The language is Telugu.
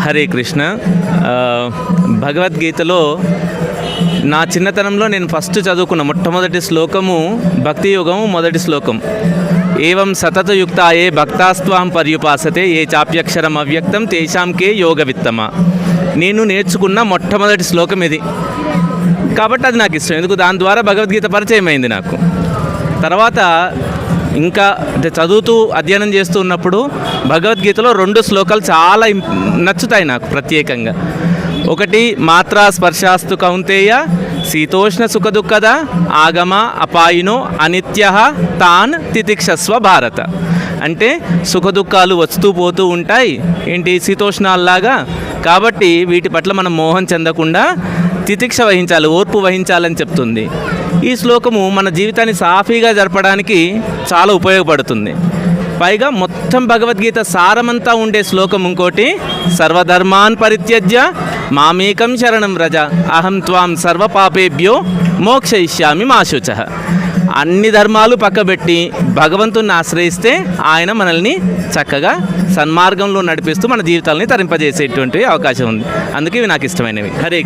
హరే కృష్ణ. భగవద్గీతలో నా చిన్నతనంలో నేను ఫస్ట్ చదువుకున్న మొట్టమొదటి శ్లోకము భక్తి యోగము మొదటి శ్లోకం. ఏవం సతతయుక్తాయే భక్తాస్త్వాం పర్యుపాసతే ఏ చాప్యక్షరం అవ్యక్తం తేషాంకే యోగ విత్తమ. నేను నేర్చుకున్న మొట్టమొదటి శ్లోకం ఇది కాబట్టి అది నాకు ఇష్టం. ఎందుకు దాని ద్వారా భగవద్గీత పరిచయం అయింది నాకు. తర్వాత ఇంకా అంటే చదువుతూ అధ్యయనం చేస్తూ ఉన్నప్పుడు భగవద్గీతలో 2 శ్లోకాలు చాలా నచ్చుతాయి నాకు ప్రత్యేకంగా. ఒకటి మాత్రా స్పర్శాస్తు కౌంతేయ శీతోష్ణ సుఖదుఃఖద ఆగమ అపాయినో అనిత్య తాన్ తితిక్షస్వ భారత. అంటే సుఖదుఖాలు వస్తూ పోతూ ఉంటాయి ఏంటి శీతోష్ణాల్లాగా. కాబట్టి వీటి పట్ల మనం మోహం చెందకుండా తితిక్ష వహించాలి, ఓర్పు వహించాలని చెప్తుంది. ఈ శ్లోకము మన జీవితాన్ని సాఫీగా జరపడానికి చాలా ఉపయోగపడుతుంది. పైగా మొత్తం భగవద్గీత సారమంతా ఉండే శ్లోకం ఇంకోటి, సర్వధర్మాన్ పరిత్యజ్య మామేకం శరణం వ్రజ అహం త్వాం సర్వపాపేభ్యో మోక్షయిష్యామి మా శుచః. అన్ని ధర్మాలు పక్కబెట్టి భగవంతుని ఆశ్రయిస్తే ఆయన మనల్ని చక్కగా సన్మార్గంలో నడిపిస్తూ మన జీవితాలని తరింపజేసేటువంటి అవకాశం ఉంది. అందుకే ఇవి నాకు ఇష్టమైనవి. హరే కృష్ణ.